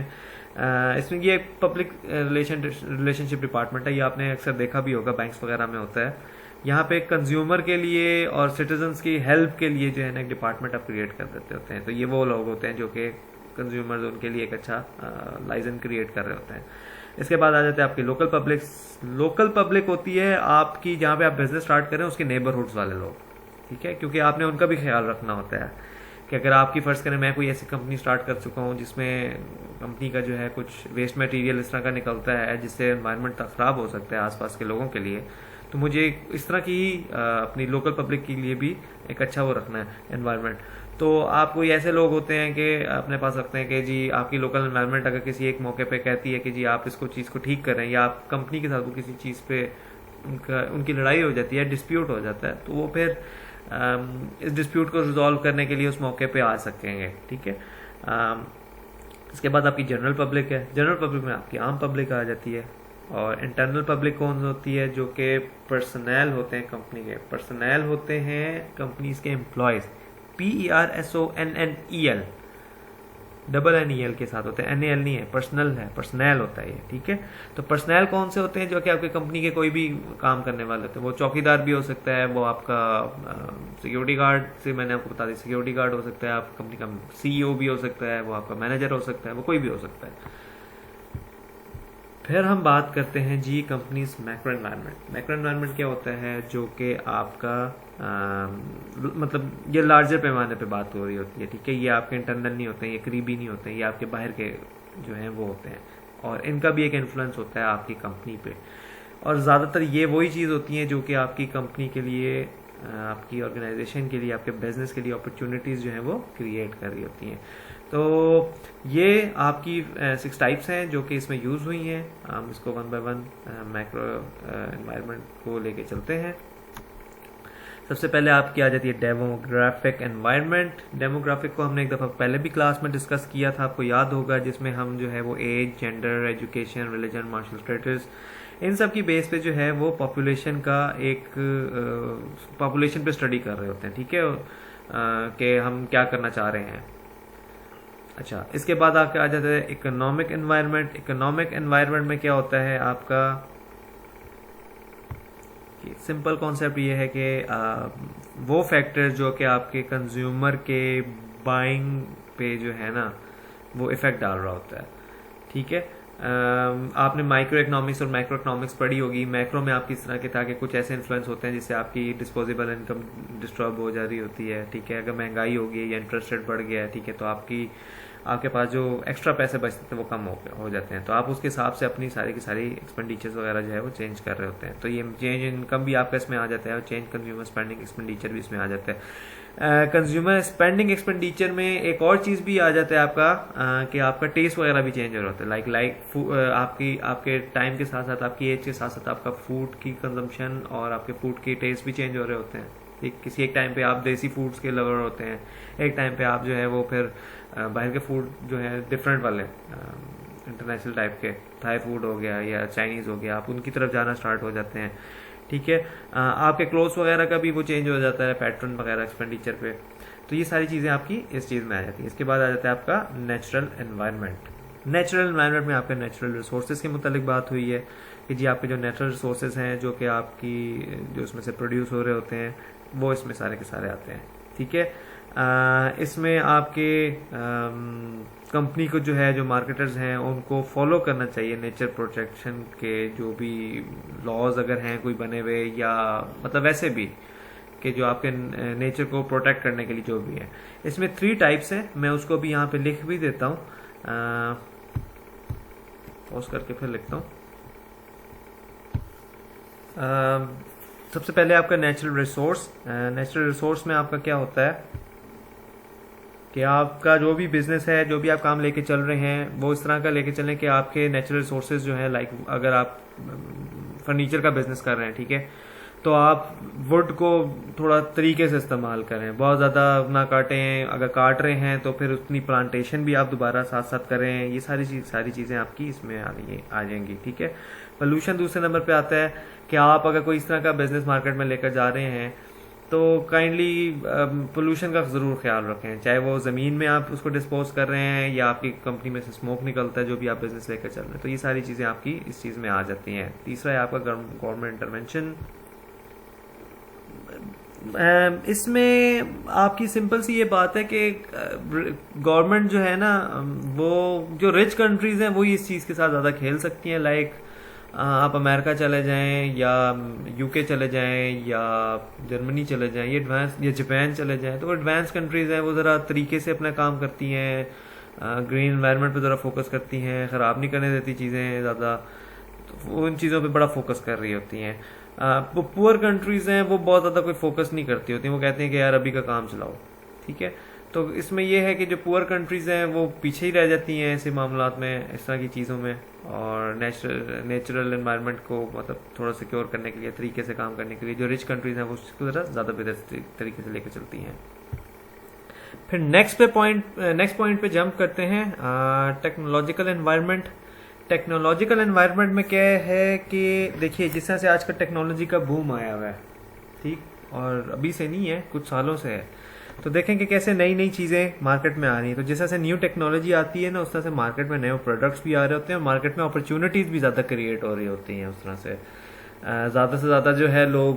इसमें ये पब्लिक रिलेशनशिप डिपार्टमेंट है, ये आपने अक्सर देखा भी होगा बैंक्स वगैरह में होता है। यहाँ पे कंज्यूमर के लिए और सिटीजन्स की हेल्प के लिए जो है ना एक डिपार्टमेंट आप क्रिएट कर देते होते हैं। तो ये वो लोग होते हैं जो कि कंज्यूमर्स, उनके लिए एक अच्छा लाइसेंस क्रिएट कर रहे होते हैं। इसके बाद आ जाते हैं आपकी लोकल पब्लिक। लोकल पब्लिक होती है आपकी जहाँ पे आप बिजनेस स्टार्ट करें उसके नेबरहुड्स वाले लोग, ठीक है, क्योंकि आपने उनका भी ख्याल रखना होता है कि अगर आपकी फ़र्ज़ करें मैं कोई ऐसी कंपनी स्टार्ट कर चुका हूँ जिसमें कंपनी का जो है कुछ वेस्ट मटेरियल इस तरह का निकलता है जिससे एनवायरनमेंट ख़राब हो सकता है आसपास के लोगों के लिए, तो मुझे इस तरह की अपनी लोकल पब्लिक के लिए भी एक अच्छा वो रखना है एनवायरनमेंट। तो आप कोई ऐसे लोग होते हैं कि अपने पास रखते हैं कि जी आपकी लोकल एनवायरनमेंट अगर किसी एक मौके पे कहती है कि जी आप इसको चीज़ को ठीक कर रहे हैं या आप कंपनी के साथ वो किसी चीज़ पे उनकी लड़ाई हो जाती है, डिस्प्यूट हो जाता है, तो वो फिर इस डिस्प्यूट को रिजॉल्व करने के लिए उस मौके पे आ सकेंगे, ठीक है। इसके बाद आपकी जनरल पब्लिक है। जनरल पब्लिक में आपकी आम पब्लिक आ जाती है। और इंटरनल पब्लिक कौन होती है? जो कि पर्सनल होते हैं कंपनी के, पर्सनल होते हैं कंपनीज के एम्प्लॉयज़, PERSONNEL, डबल NEL के साथ होते हैं, NAL नहीं है, पर्सनल है, पर्सनल होता है ये, ठीक है। तो पर्सनल कौन से होते हैं? जो कि आपके कंपनी के कोई भी काम करने वाले होते हैं। वो चौकीदार भी हो सकता है, वो आपका सिक्योरिटी गार्ड से मैंने आपको बता दी, सिक्योरिटी गार्ड हो सकता है, आप कंपनी का CEO भी हो सकता है, वो आपका मैनेजर हो सकता है, वो कोई भी हो सकता है। फिर हम बात करते हैं जी company's macro environment. Macro environment क्या होता है? जो कि आपका मतलब ये लार्जर पैमाने पे बात हो रही होती है, ठीक है। ये आपके इंटरनल नहीं होते हैं, ये करीबी नहीं होते हैं, ये आपके बाहर के जो हैं वो होते हैं, और इनका भी एक इन्फ्लुएंस होता है आपकी कंपनी पे। और ज़्यादातर ये वही चीज़ होती है जो कि आपकी कंपनी के लिए, आपकी ऑर्गेनाइजेशन के लिए, आपके बिजनेस के लिए अपॉर्चुनिटीज़ जो हैं वो क्रिएट कर रही होती हैं। तो ये आपकी 6 टाइप्स हैं जो कि इसमें यूज़ हुई हैं। हम इसको one by one macro environment को लेके चलते हैं। सबसे पहले आपकी आ जाती है डेमोग्राफिक एनवायरनमेंट। डेमोग्राफिक को हमने एक दफ़ा पहले भी क्लास में डिस्कस किया था, आपको याद होगा, जिसमें हम जो है वो age, gender, education, religion, marshal status, इन सब की बेस पे जो है वो पॉपुलेशन का एक पॉपुलेशन पे स्टडी कर रहे होते हैं, ठीक है, कि हम क्या करना चाह रहे हैं। अच्छा, इसके बाद आपके आ जाता है इकोनॉमिक एनवायरनमेंट। इकोनॉमिक एनवायरनमेंट में क्या होता है आपका, सिंपल कॉन्सेप्ट ये है कि वो फैक्टर जो कि आपके कंज्यूमर के बाइंग पे जो है ना वो इफेक्ट डाल रहा होता है, ठीक है। आपने माइक्रो इकोनॉमिक्स और मैक्रो इकोनॉमिक्स पढ़ी होगी। मैक्रो में आपकी इस तरह के था कि कुछ ऐसे इन्फ्लुएंस होते हैं जिससे आपकी डिस्पोजेबल इनकम डिस्टर्ब हो जा रही होती है, ठीक है। अगर महंगाई हो गई या इंटरेस्ट रेट बढ़ गया है, ठीक है, तो आपके पास जो एक्स्ट्रा पैसे बचते हैं वो कम हो जाते हैं, तो आप उसके हिसाब से अपनी सारी की सारी एक्सपेंडिचर्स वगैरह जो है वो चेंज कर रहे होते हैं। तो ये चेंज इनकम भी आपका इसमें आ जाता है और चेंज कंज्यूमर स्पेंडिंग एक्सपेंडिचर भी इसमें आ जाता है। कंज्यूमर स्पेंडिंग एक्सपेंडिचर में एक और चीज़ भी आ जाता है आपका, कि आपका टेस्ट वगैरह भी चेंज हो रहा होता है। आपके टाइम के साथ साथ, आपकी एज के साथ साथ आपका फूड की कंजम्पशन और आपके फूड के टेस्ट भी चेंज हो रहे होते हैं। किसी एक टाइम पे आप देसी फूड्स के लवर होते हैं, एक टाइम पे आप जो है वो फिर बाहर के फूड जो है डिफरेंट वाले इंटरनेशनल टाइप के, थाई फूड हो गया या चाइनीज़ हो गया, आप उनकी तरफ जाना स्टार्ट हो जाते हैं, ठीक है। आपके क्लोथ्स वगैरह का भी वो चेंज हो जाता है, पैटर्न वगैरह एक्सपेंडिचर पे। तो ये सारी चीज़ें आपकी इस चीज़ में आ जाती है। इसके बाद आ जाता है आपका नेचुरल एनवायरनमेंट। नेचुरल एनवायरनमेंट में आपके नेचुरल रिसोर्सेज के मुतालिक बात हुई है कि जी आपके जो नेचुरल रिसोर्सेज हैं जो कि आपकी जो उसमें से प्रोड्यूस हो रहे होते हैं वो इसमें सारे के सारे आते हैं, ठीक है। इसमें आपके कंपनी को जो है, जो मार्केटर्स हैं उनको फॉलो करना चाहिए नेचर प्रोटेक्शन के जो भी लॉज अगर हैं कोई बने हुए, या मतलब वैसे भी कि जो आपके नेचर को प्रोटेक्ट करने के लिए जो भी है। इसमें 3 टाइप्स हैं, मैं उसको भी यहाँ पे लिख भी देता हूँ, पॉज करके फिर लिखता हूँ। सबसे पहले आपका नेचुरल रिसोर्स। नेचुरल रिसोर्स में आपका क्या होता है कि आपका जो भी बिजनेस है, जो भी आप काम लेके चल रहे हैं, वो इस तरह का लेके चलें कि आपके नेचुरल रिसोर्सेज जो है, लाइक अगर आप फर्नीचर का बिजनेस कर रहे हैं, ठीक है, तो आप वुड को थोड़ा तरीके से इस्तेमाल करें, बहुत ज़्यादा ना काटें, अगर काट रहे हैं तो फिर उतनी प्लांटेशन भी आप दोबारा साथ साथ करें। ये सारी चीज़ें आपकी इसमें आ जाएंगी, ठीक है। पोल्यूशन दूसरे नंबर पे आता है कि आप अगर कोई इस तरह का बिजनेस मार्केट में लेकर जा रहे हैं तो काइंडली पोल्यूशन का ज़रूर ख्याल रखें, चाहे वो ज़मीन में आप उसको डिस्पोज कर रहे हैं या आपकी कंपनी में से स्मोक निकलता है, जो भी आप बिजनेस लेकर चल रहे हैं, तो ये सारी चीज़ें आपकी इस चीज़ में आ जाती हैं। तीसरा है आपका गवर्नमेंट इंटरवेंशन। इसमें आपकी सिंपल सी ये बात है कि गवर्नमेंट जो है ना, वो जो रिच कंट्रीज हैं वही इस चीज़ के साथ ज़्यादा खेल सकती हैं। लाइक आप अमेरिका चले जाएं या यूके चले जाएं या जर्मनी चले जाएं, ये एडवांस, या जापान चले जाएं, तो वो एडवांस कंट्रीज़ हैं, वो ज़रा तरीके से अपना काम करती हैं, ग्रीन एनवायरनमेंट पे ज़रा फोकस करती हैं, ख़राब नहीं करने देती चीज़ें ज़्यादा, तो वो इन चीज़ों पे बड़ा फोकस कर रही होती हैं। वो पुअर कंट्रीज़ हैं, वो बहुत ज़्यादा कोई फोकस नहीं करती होती, वो कहते हैं कि यार अभी का काम चलाओ, ठीक है। तो इसमें यह है कि जो पुअर कंट्रीज़ हैं वो पीछे ही रह जाती हैं ऐसे मामलात में, इस तरह की चीज़ों में, और नेचुरल एनवायरनमेंट को मतलब थोड़ा सिक्योर करने के लिए, तरीके से काम करने के लिए जो रिच कंट्रीज़ हैं वो उसको ज़्यादा बेहतर तरीके से लेकर चलती हैं। फिर नेक्स्ट पॉइंट पे जंप करते हैं, टेक्नोलॉजिकल एनवायरनमेंट। टेक्नोलॉजिकल एनवायरनमेंट में क्या है कि देखिए, जिस तरह से आजकल टेक्नोलॉजी का बूम आया हुआ है, ठीक, और अभी से नहीं है, कुछ सालों से है, तो देखें कि कैसे नई नई चीज़ें मार्केट में आ रही हैं। तो जिस तरह से न्यू टेक्नोलॉजी आती है ना, उस तरह से मार्केट में नए प्रोडक्ट्स भी आ रहे होते हैं, मार्केट में अपॉर्चुनिटीज़ भी ज़्यादा क्रिएट हो रही होती हैं। उस तरह से ज़्यादा से ज़्यादा जो है लोग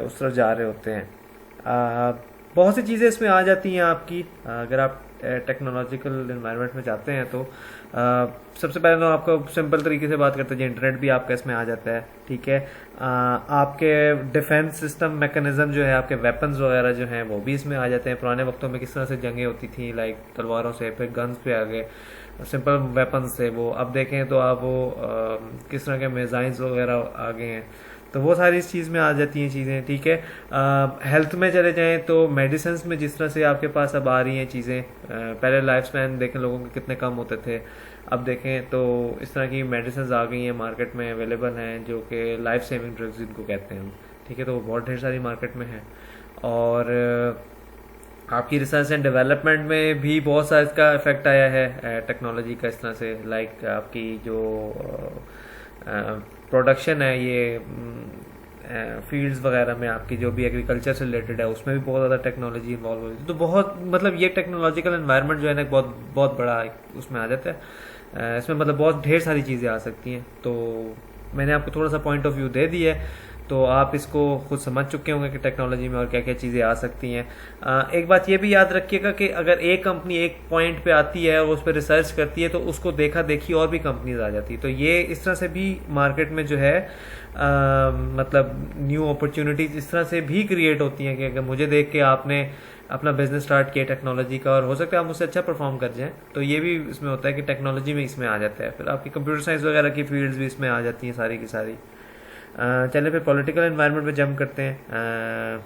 उस तरफ जा रहे होते हैं। बहुत सी चीज़ें इसमें आ जाती हैं आपकी, अगर आप टेक्नोलॉजिकल एनवायरनमेंट में जाते हैं तो सबसे पहले तो आपको सिंपल तरीके से बात करते हैं, इंटरनेट भी आपका इसमें आ जाता है, ठीक है। आपके डिफेंस सिस्टम मैकेनिज्म जो है, आपके वेपन्स वगैरह जो हैं वो भी इसमें आ जाते हैं। पुराने वक्तों में किस तरह से जंगें होती थी, लाइक तलवारों से, फिर गन्स पे आ गए, सिंपल वेपन्स से वो, अब देखें तो आप वो किस तरह के मिसाइल्स वगैरह आ गए हैं, तो वो सारी इस चीज़ में आ जाती हैं चीज़ें, ठीक है। हेल्थ में चले जाएं तो मेडिसिन में जिस तरह से आपके पास अब आ रही हैं चीज़ें, पहले लाइफ स्पैन देखें लोगों के कितने कम होते थे, अब देखें तो इस तरह की मेडिसिन आ गई हैं मार्केट में, अवेलेबल हैं, जो कि लाइफ सेविंग ड्रग्स जिनको कहते हैं हम, ठीक है। तो वो बहुत ढेर सारी मार्केट में है, और आपकी रिसर्च एंड डेवलपमेंट में भी बहुत सारा इसका इफेक्ट आया है टेक्नोलॉजी का, इस तरह से लाइक आपकी जो प्रोडक्शन है, ये फील्ड्स वगैरह में आपकी जो भी एग्रीकल्चर से रिलेटेड है, उसमें भी बहुत ज़्यादा टेक्नोलॉजी इन्वॉल्व हो रही है। तो बहुत मतलब ये टेक्नोलॉजिकल एनवायरनमेंट जो है ना, बहुत बहुत बड़ा उसमें आ जाता है। इसमें मतलब बहुत ढेर सारी चीज़ें आ सकती हैं। तो मैंने आपको थोड़ा सा पॉइंट ऑफ व्यू दे दिया है, तो आप इसको खुद समझ चुके होंगे कि टेक्नोलॉजी में और क्या क्या चीज़ें आ सकती हैं। एक बात ये भी याद रखिएगा कि अगर एक कंपनी एक पॉइंट पे आती है और उस पर रिसर्च करती है, तो उसको देखा देखी और भी कंपनीज आ जाती है। तो ये इस तरह से भी मार्केट में जो है मतलब न्यू अपॉर्चुनिटीज इस तरह से भी क्रिएट होती हैं कि अगर मुझे देख के आपने अपना बिजनेस स्टार्ट किया टेक्नोलॉजी का, और हो सकता है आप मुझसे अच्छा परफॉर्म कर जाएं, तो ये भी इसमें होता है कि टेक्नोलॉजी में इसमें आ जाता है। फिर आपकी कंप्यूटर साइंस वगैरह की फील्ड्स भी इसमें आ जाती हैं सारी की सारी। चलिए फिर पॉलिटिकल एनवायरनमेंट पे जंप करते हैं,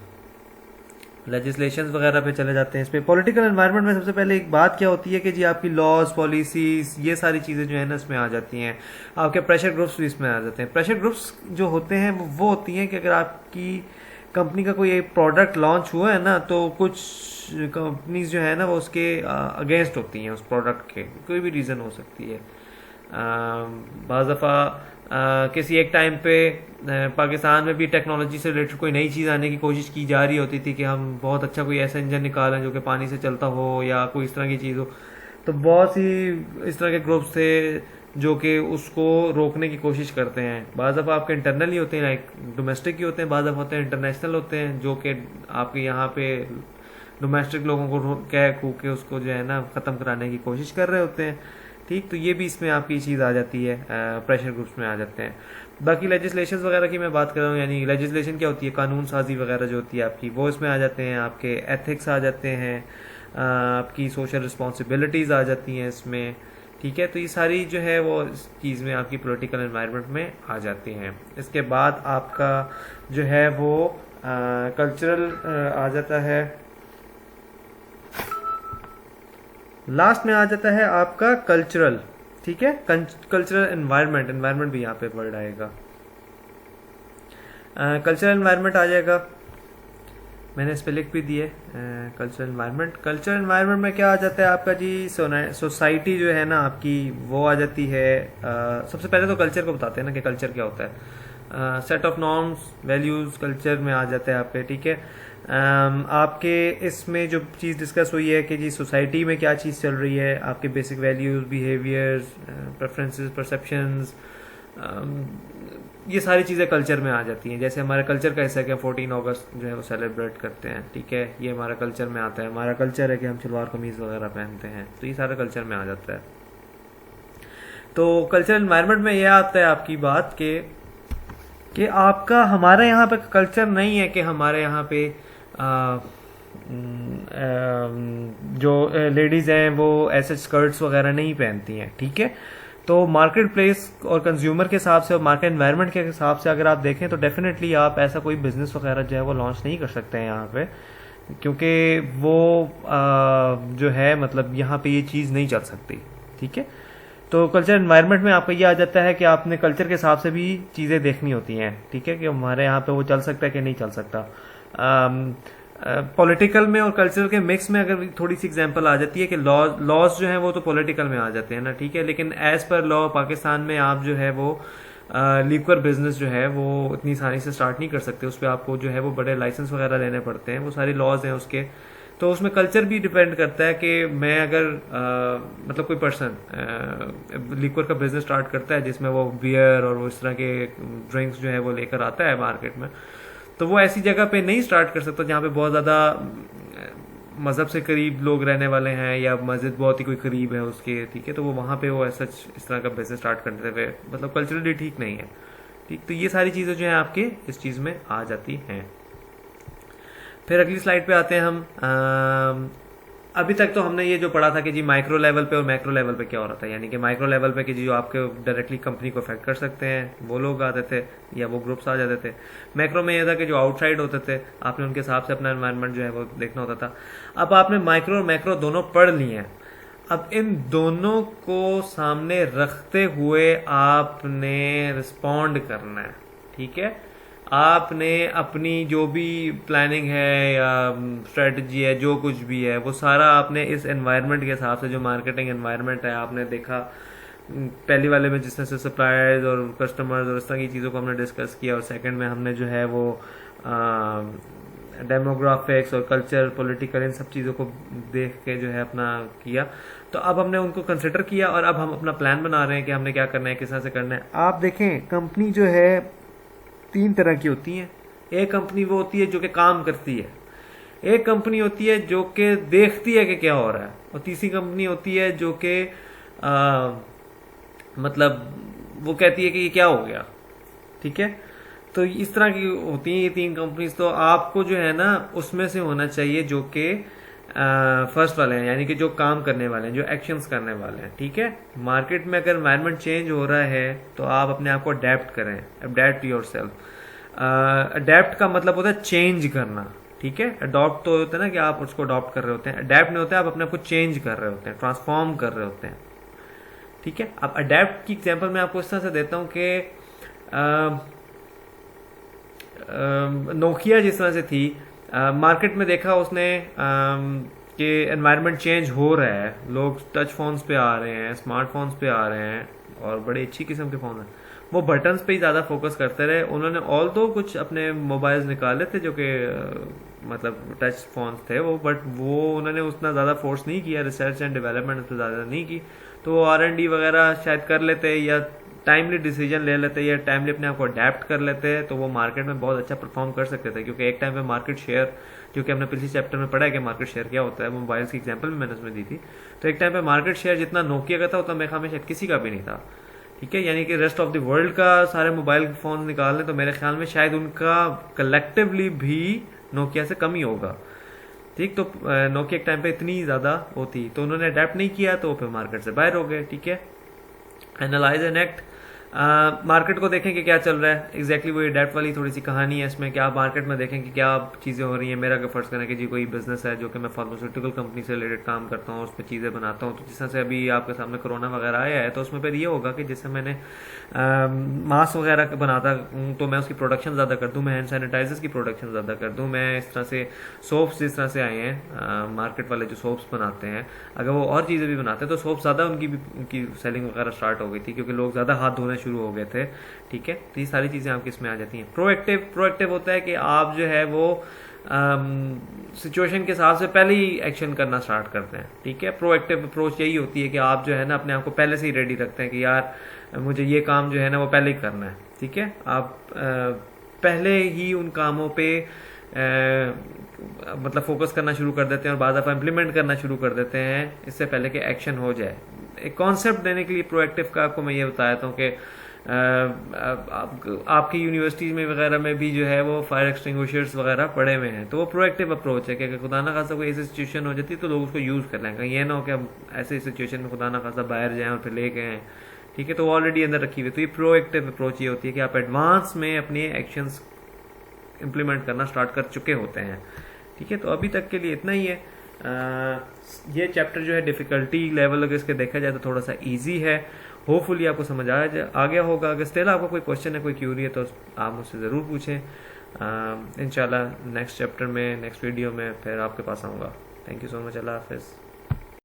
लेजिस्लेशंस वगैरह पे चले जाते हैं। इस पे पॉलिटिकल एनवायरनमेंट में सबसे पहले एक बात क्या होती है कि जी आपकी लॉज, पॉलिसीज, ये सारी चीज़ें जो है ना इसमें आ जाती हैं। आपके प्रेशर ग्रुप्स भी इसमें आ जाते हैं। प्रेशर ग्रुप्स जो होते हैं वो होती हैं कि अगर आपकी कंपनी का कोई एक प्रोडक्ट लॉन्च हुआ है ना, तो कुछ कंपनीज जो है ना वो उसके अगेंस्ट होती हैं, उस प्रोडक्ट के, कोई भी रीज़न हो सकती है। बाज़ दफ़ा किसी एक टाइम पे पाकिस्तान में भी टेक्नोलॉजी से रिलेटेड कोई नई चीज़ आने की कोशिश की जा रही होती थी कि हम बहुत अच्छा कोई ऐसा इंजन निकालें जो कि पानी से चलता हो या कोई इस तरह की चीज़ हो। तो बहुत सी इस तरह के ग्रुप्स थे जो कि उसको रोकने की कोशिश करते हैं। बाज़ दफ़ा आपके इंटरनल ही होते हैं, लाइक डोमेस्टिक ही होते हैं, बाज़ दफ़ा होते हैं इंटरनेशनल होते हैं, जो कि आपके यहाँ पे डोमेस्टिक लोगों को कह कू के उसको जो है ना ख़त्म कराने की कोशिश कर रहे होते हैं, ठीक। तो ये भी इसमें आपकी चीज़ आ जाती है, प्रेशर ग्रुप्स में आ जाते हैं। बाकी लेजिस्लेशंस वगैरह की मैं बात कर रहा हूँ, यानी लेजिस्लेशन क्या होती है, कानून साजी वगैरह जो होती है आपकी, वो इसमें आ जाते हैं। आपके एथिक्स आ जाते हैं, आपकी सोशल रिस्पॉन्सिबिलिटीज़ आ जाती हैं इसमें, ठीक है। तो ये सारी जो है वो इस चीज़ में आपकी पॉलिटिकल एनवायरनमेंट में आ जाती हैं। इसके बाद आपका जो है वो कल्चरल आ जाता है, लास्ट में आ जाता है आपका कल्चरल, ठीक है। कल्चरल एनवायरनमेंट भी यहाँ पे वर्ड आएगा, कल्चरल एनवायरनमेंट आ जाएगा, मैंने इस पे लिख भी दिए कल्चरल एनवायरनमेंट। कल्चरल एनवायरनमेंट में क्या आ जाता है आपका जी, सोसाइटी जो है ना आपकी वो आ जाती है। सबसे पहले तो कल्चर को बताते हैं ना कि कल्चर क्या होता है। Set of norms, values culture में आ जाते हैं आपके, ठीक है। आपके इसमें जो चीज़ डिस्कस हुई है कि जी सोसाइटी में क्या चीज़ चल रही है, आपके basic values, behaviours, preferences, perceptions, ये सारी चीज़ें कल्चर में आ जाती हैं। जैसे हमारे कल्चर का हिस्सा है कि 14 अगस्त जो है वो सेलिब्रेट करते हैं, ठीक है, ये हमारा कल्चर में आता है। हमारा कल्चर है कि हम शलवार कमीज़ वगैरह पहनते हैं, तो ये सारा कल्चर में आ जाता है। तो कल्चरल एनवायरनमेंट में यह आता है आपकी बात कि आपका हमारे यहाँ पे कल्चर नहीं है कि हमारे यहाँ पे जो लेडीज़ हैं वो ऐसे स्कर्ट्स वगैरह नहीं पहनती हैं, ठीक है। तो मार्केट प्लेस और कंज्यूमर के हिसाब से और मार्केट एनवायरनमेंट के हिसाब से अगर आप देखें तो डेफिनेटली आप ऐसा कोई बिजनेस वगैरह जो है वो लॉन्च नहीं कर सकते हैं यहाँ पे, क्योंकि वो जो है मतलब यहाँ पे ये चीज़ नहीं चल सकती, ठीक है। तो कल्चर एनवायरनमेंट में आपका ये आ जाता है कि आपने कल्चर के हिसाब से भी चीज़ें देखनी होती हैं, ठीक है, कि हमारे यहाँ पे वो चल सकता है कि नहीं चल सकता। पॉलिटिकल में और कल्चरल के मिक्स में अगर थोड़ी सी एग्जांपल आ जाती है कि लॉज जो हैं वो तो पॉलिटिकल में आ जाते हैं ना, ठीक है, लेकिन एज पर लॉ पाकिस्तान में आप जो है वो लीकर बिजनेस जो है वो इतनी आसानी से स्टार्ट नहीं कर सकते। उस पर आपको जो है वो बड़े लाइसेंस वगैरह लेने पड़ते हैं, वो सारी लॉज हैं उसके। तो उसमें कल्चर भी डिपेंड करता है कि मैं अगर मतलब कोई पर्सन लिक्वर का बिजनेस स्टार्ट करता है जिसमें वो बियर और वो इस तरह के ड्रिंक्स जो है वो लेकर आता है मार्केट में, तो वो ऐसी जगह पे नहीं स्टार्ट कर सकता जहाँ पे बहुत ज़्यादा मज़हब से करीब लोग रहने वाले हैं या मस्जिद बहुत ही कोई करीब है उसके, ठीक है। तो वो वहाँ पे वो ऐसा इस तरह का बिजनेस स्टार्ट करते हुए मतलब कल्चरली ठीक नहीं है, ठीक। तो ये सारी चीज़ें जो हैं आपके इस चीज़ में आ जाती हैं। फिर अगली स्लाइड पे आते हैं हम। अभी तक तो हमने ये जो पढ़ा था कि जी माइक्रो लेवल पे और मैक्रो लेवल पे क्या हो रहा था, यानी कि माइक्रो लेवल पे कि जी जो आपके डायरेक्टली कंपनी को अफेक्ट कर सकते हैं वो लोग आते थे या वो ग्रुप्स आ जाते थे। मैक्रो में ये था कि जो आउटसाइड होते थे आपने उनके हिसाब से अपना एनवायरनमेंट जो है वो देखना होता था। अब आपने माइक्रो और मैक्रो दोनों पढ़ लिए हैं, अब इन दोनों को सामने रखते हुए आपने रिस्पॉन्ड करना है, ठीक है। आपने अपनी जो भी प्लानिंग है या स्ट्रेटजी है, जो कुछ भी है, वो सारा आपने इस एनवायरनमेंट के हिसाब से, जो मार्केटिंग एनवायरनमेंट है आपने देखा पहली वाले में जिसमें से सप्लायर्स और कस्टमर्स और इस तरह की चीज़ों को हमने डिस्कस किया, और सेकंड में हमने जो है वो डेमोग्राफिक्स और कल्चर पॉलिटिकल इन सब चीज़ों को देख के जो है अपना किया। तो अब हमने उनको कंसिडर किया और अब हम अपना प्लान बना रहे हैं कि हमने क्या करना है, किस तरह से करना है। आप देखें कंपनी जो है 3 तरह की होती हैं। एक कंपनी वो होती है जो कि काम करती है, एक कंपनी होती है जो कि देखती है कि क्या हो रहा है, और तीसरी कंपनी होती है जो कि मतलब वो कहती है कि ये क्या हो गया, ठीक है। तो इस तरह की होती हैं ये 3 कंपनीज। तो आपको जो है ना उसमें से होना चाहिए जो कि फर्स्ट वाले हैं, यानी कि जो काम करने वाले हैं, जो एक्शंस करने वाले हैं, ठीक है। मार्केट में अगर एनवायरनमेंट चेंज हो रहा है तो आप अपने आप को अडेप्ट करें, अडेप्ट योरसेल्फ। अडेप्ट का मतलब होता है चेंज करना, ठीक है। अडॉप्ट तो होता है ना कि आप उसको अडॉप्ट कर रहे होते हैं, अडेप्ट नहीं होता है आप अपने आप को चेंज कर रहे होते हैं, ट्रांसफॉर्म कर रहे होते हैं, ठीक है। अब अडेप्ट की एग्जांपल मैं आपको इस तरह से देता हूं कि नोकिया जिस तरह से थी, मार्केट में देखा उसने कि एनवायरनमेंट चेंज हो रहा है, लोग टच फोन्स पे आ रहे हैं, स्मार्टफोन्स पे आ रहे हैं और बड़ी अच्छी किस्म के फोन हैं, वो बटन्स पे ही ज़्यादा फोकस करते रहे। उन्होंने ऑल तो कुछ अपने मोबाइल्स निकाले थे जो कि मतलब टच फोन्स थे वो, बट वो उन्होंने उतना ज़्यादा फोर्स नहीं किया, रिसर्च एंड डेवलपमेंट उतना ज़्यादा नहीं की। तो वो R&D वगैरह शायद कर लेते या टाइमली डिसीजन ले लेते या टाइमली अपने आप को अडेप्ट कर लेते, तो वो मार्केट में बहुत अच्छा परफॉर्म कर सकते थे। क्योंकि एक टाइम पे मार्केट शेयर, जो कि हमने पिछले चैप्टर में पढ़ा है कि मार्केट शेयर क्या होता है, मोबाइल्स की एग्जांपल भी मैंने उसमें दी थी। तो एक टाइम पे मार्केट शेयर जितना नोकिया का था उतना मेरे ख्याल में शायद किसी का भी नहीं था, ठीक है। यानी कि रेस्ट ऑफ द वर्ल्ड का सारे मोबाइल फोन निकाल लें तो मेरे ख्याल में शायद उनका कलेक्टिवली भी नोकिया से कम ही होगा, ठीक। तो नोकिया एक टाइम पे इतनी ज़्यादा होती, तो उन्होंने अडेप्ट नहीं किया तो फिर मार्केट से बाहर हो गए, ठीक है। एनालाइज एंड एक्ट, मार्केट को देखें कि क्या चल रहा है, एग्जैक्टली वही अडेप्ट वाली थोड़ी सी कहानी है इसमें कि आप मार्केट में देखें कि क्या चीज़ें हो रही हैं। मेरा क्या फर्ज करना है कि जी कोई बिजनेस है जो कि मैं फार्मास्यूटिकल कंपनी से रिलेटेड काम करता हूँ, उस पर चीज़ें बनाता हूँ। तो जिस तरह से अभी आपके सामने कोरोना वगैरह आया है तो उसमें फिर ये होगा कि जैसे मैंने मास्क वगैरह बनाता हूँ तो मैं उसकी प्रोडक्शन ज़्यादा कर दूँ, मैं हैंड सैनिटाइजर्स की प्रोडक्शन ज़्यादा कर दूँ, मैं इस तरह से सोप्स जिस तरह से आए हैं मार्केट वाले जो सोप्स बनाते हैं, अगर वो और चीज़ें भी बनाते हैं तो सोप ज़्यादा उनकी सेलिंग वगैरह स्टार्ट हो गई थी क्योंकि लोग ज़्यादा हाथ धोने शुरू हो गए थे। ठीक है, तो ये सारी चीज़ें आपकी इसमें आ जाती हैं। प्रोएक्टिव होता है कि आप जो है वो सिचुएशन के हिसाब से पहले ही एक्शन करना स्टार्ट करते हैं। ठीक है, प्रोएक्टिव अप्रोच यही होती है कि आप जो है ना अपने आप को पहले से ही रेडी रखते हैं कि यार मुझे ये काम जो है ना वो पहले ही करना है। ठीक है, आप पहले ही उन कामों पे मतलब फोकस करना शुरू कर देते हैं और बाद दफ़ा इम्प्लीमेंट करना शुरू कर देते हैं इससे पहले कि एक्शन हो जाए। एक कॉन्सेप्ट देने के लिए प्रोएक्टिव का आपको मैं ये बताया था कि आपकी यूनिवर्सिटीज़ में वगैरह में भी जो है वो फायर एक्सटिंग्विशर्स वगैरह पड़े हुए हैं, तो वो प्रोएक्टिव अप्रोच है कि अगर खुदा ना खासा कोई ऐसी सिचुएशन हो जाती है तो लोग उसको यूज़ कर लें। कहीं ये ना हो कि हम ऐसे सिचुएशन में खुदा ना खासा बाहर जाएं और फिर ले गए हैं। ठीक है, तो वो ऑलरेडी अंदर रखी हुई। तो ये प्रोएक्टिव अप्रोच ये होती है कि आप एडवांस में अपने एक्शंस इम्प्लीमेंट करना स्टार्ट कर चुके होते हैं। ठीक है, तो अभी तक के लिए इतना ही है। ये चैप्टर जो है डिफ़िकल्टी लेवल अगर इसके देखा जाए तो थोड़ा सा इजी है। होपफुली आपको समझ आ गया होगा। अगर स्टिल आपका कोई क्वेश्चन है, कोई क्यूरी है तो आप मुझसे ज़रूर पूछें। इंशाल्लाह नेक्स्ट चैप्टर में, नेक्स्ट वीडियो में फिर आपके पास आऊँगा। Thank you so much. अल्लाह हाफिज़।